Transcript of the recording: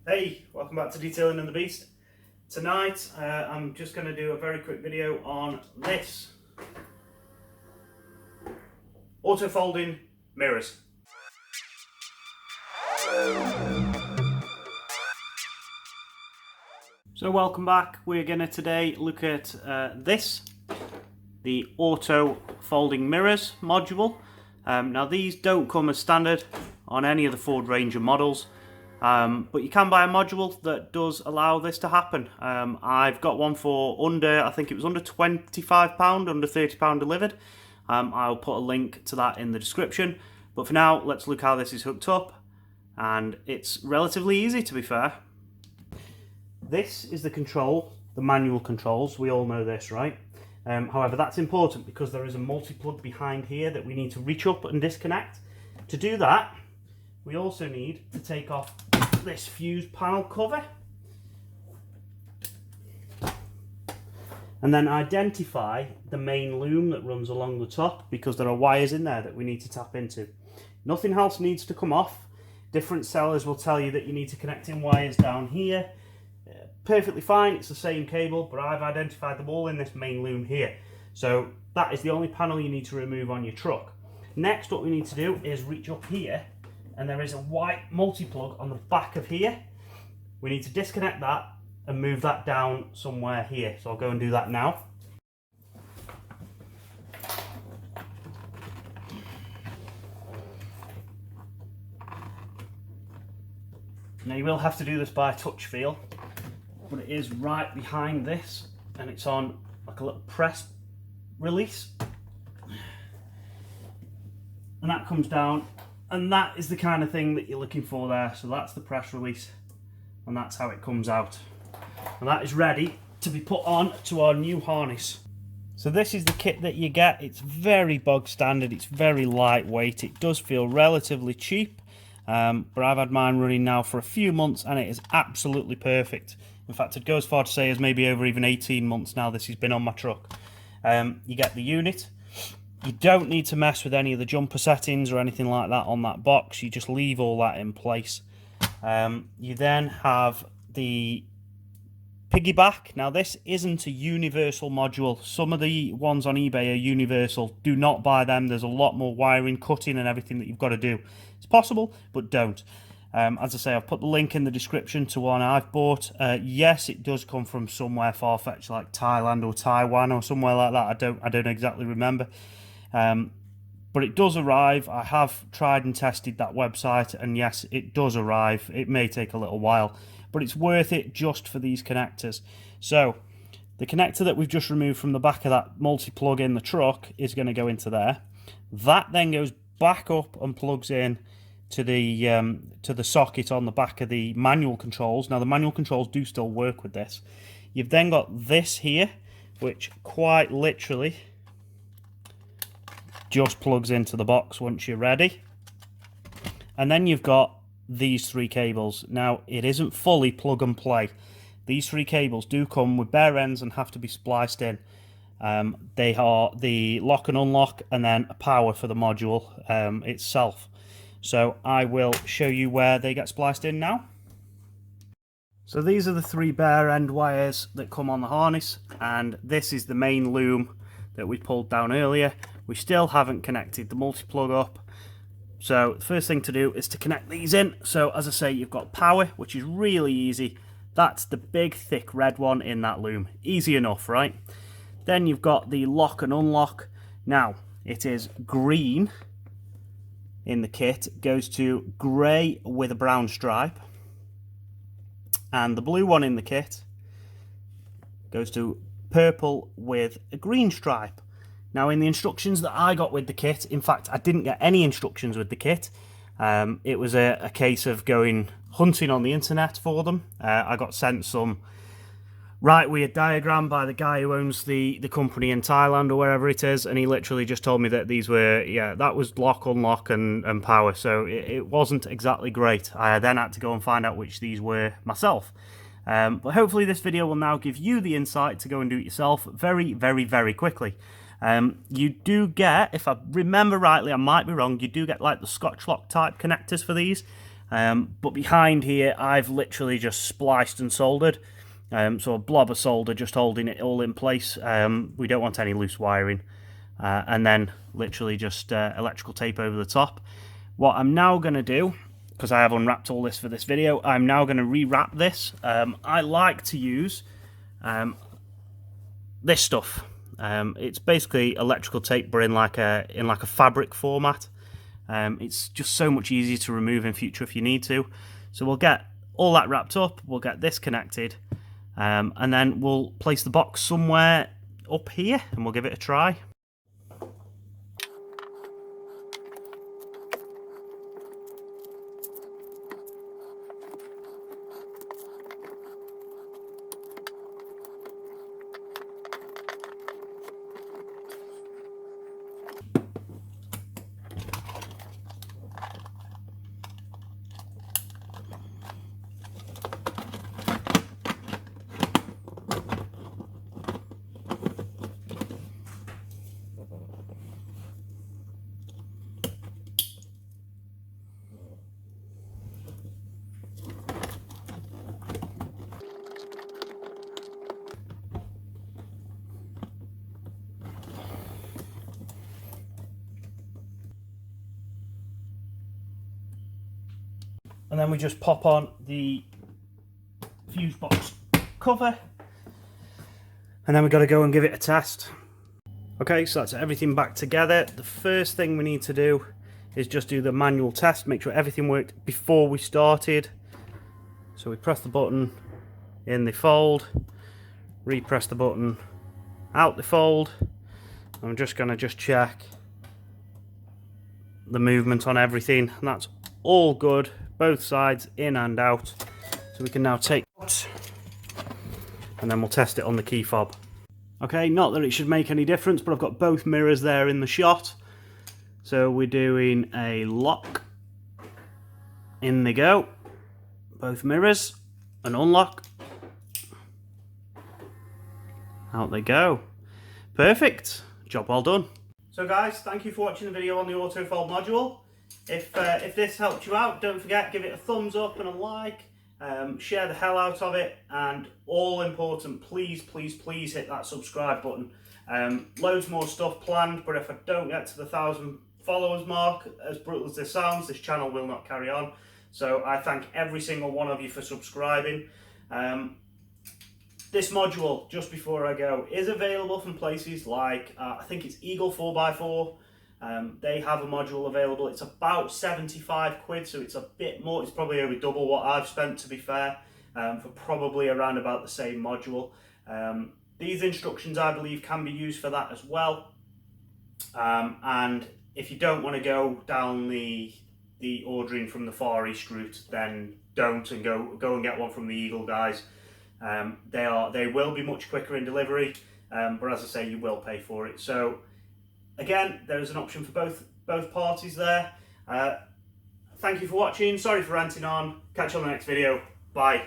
Hey, welcome back to Detailing and the Beast. Tonight I'm just going to do a very quick video on this auto folding mirrors. So welcome back. We're going to today look at the auto folding mirrors module. Now these don't come as standard on any of the Ford Ranger models. But you can buy a module that does allow this to happen. I've got one for I think it was under £25, under £30 delivered. I'll put a link to that in the description. But for now, let's look how this is hooked up. And it's relatively easy, to be fair. This is the control, the manual controls. We all know this, right? However, that's important because there is a multi-plug behind here that we need to reach up and disconnect. To do that, we also need to take off this fuse panel cover and then identify the main loom that runs along the top, because there are wires in there that we need to tap into. Nothing else needs to come off. Different sellers will tell you that you need to connect in wires down here. Perfectly fine, it's the same cable, but I've identified them all in this main loom here. So that is the only panel you need to remove on your truck. Next, what we need to do is reach up here, and there is a white multi-plug on the back of here. We need to disconnect that and move that down somewhere here. So I'll go and do that now. Now you will have to do this by touch feel, but it is right behind this, and it's on like a little press release. And that comes down. And that is the kind of thing that you're looking for there. So that's the press release, and that's how it comes out. And that is ready to be put on to our new harness. So this is the kit that you get. It's very bog standard, it's very lightweight, it does feel relatively cheap, but I've had mine running now for a few months and it is absolutely perfect. In fact, I'd go as far to say as maybe over even 18 months now this has been on my truck. You get the unit. You don't need to mess with any of the jumper settings or anything like that on that box. You just leave all that in place. You then have the piggyback. Now this isn't a universal module. Some of the ones on eBay are universal. Do not buy them. There's a lot more wiring, cutting and everything that you've got to do. It's possible, but don't. As I say, I've put the link in the description to one I've bought. Yes, it does come from somewhere far-fetched like Thailand or Taiwan or somewhere like that. I don't exactly remember. But it does arrive. I have tried and tested that website, and yes, it does arrive. It may take a little while, but it's worth it just for these connectors. So the connector that we've just removed from the back of that multi-plug in the truck is going to go into there. That then goes back up and plugs in to the socket on the back of the manual controls. Now the manual controls do still work with this. You've then got this here, which quite literally just plugs into the box once you're ready. And then you've got these three cables. Now it isn't fully plug and play. These three cables do come with bare ends and have to be spliced in. They are the lock and unlock, and then a power for the module itself. So I will show you where they get spliced in now. So these are the three bare end wires that come on the harness, and this is the main loom that we pulled down earlier. We still haven't connected the multi-plug up. So the first thing to do is to connect these in. So as I say, you've got power, which is really easy. That's the big thick red one in that loom. Easy enough, right? Then you've got the lock and unlock. Now it is green in the kit, goes to grey with a brown stripe. And the blue one in the kit goes to purple with a green stripe. Now in the instructions that I got with the kit, in fact I didn't get any instructions with the kit. It was a case of going hunting on the internet for them. I got sent some right weird diagram by the guy who owns the company in Thailand or wherever it is, and he literally just told me that these were, yeah, that was lock, unlock and power. So it wasn't exactly great. I then had to go and find out which these were myself. But hopefully this video will now give you the insight to go and do it yourself very, very, very quickly. You do get, if I remember rightly, I might be wrong, you do get like the Scotch lock type connectors for these. But behind here, I've literally just spliced and soldered. So a blob of solder just holding it all in place. We don't want any loose wiring. And then literally just electrical tape over the top. What I'm now going to do, because I have unwrapped all this for this video, I'm now going to rewrap this. I like to use this stuff. It's basically electrical tape, but in like a fabric format. It's just so much easier to remove in future if you need to. So we'll get all that wrapped up, we'll get this connected, and then we'll place the box somewhere up here and we'll give it a try. And then we just pop on the fuse box cover, and then we've got to go and give it a test. Okay, so that's everything back together. The first thing we need to do is just do the manual test, make sure everything worked before we started. So we press the button in the fold, repress the button out the fold. I'm just going to check the movement on everything, and that's all good, both sides in and out. So we can now take it, and then we'll test it on the key fob. Okay, not that it should make any difference, but I've got both mirrors there in the shot. So we're doing a lock. In they go, both mirrors, and unlock. Out they go. Perfect, job well done. So guys, thank you for watching the video on the autofold module. If this helped you out, don't forget, give it a thumbs up and a like. Share the hell out of it, and all important, please hit that subscribe button. Loads more stuff planned, but if I don't get to the 1,000 followers mark, as brutal as this sounds, this channel will not carry on. So I thank every single one of you for subscribing. This module, just before I go, is available from places like, I think it's Eagle 4x4. They have a module available. It's about 75 quid, so it's a bit more. It's probably over double what I've spent, to be fair, for probably around about the same module. These instructions, I believe, can be used for that as well. And if you don't want to go down the ordering from the Far East route, then don't, and go and get one from the Eagle guys. They will be much quicker in delivery, but as I say, you will pay for it. So again, there is an option for both parties there. Thank you for watching. Sorry for ranting on. Catch you on the next video. Bye.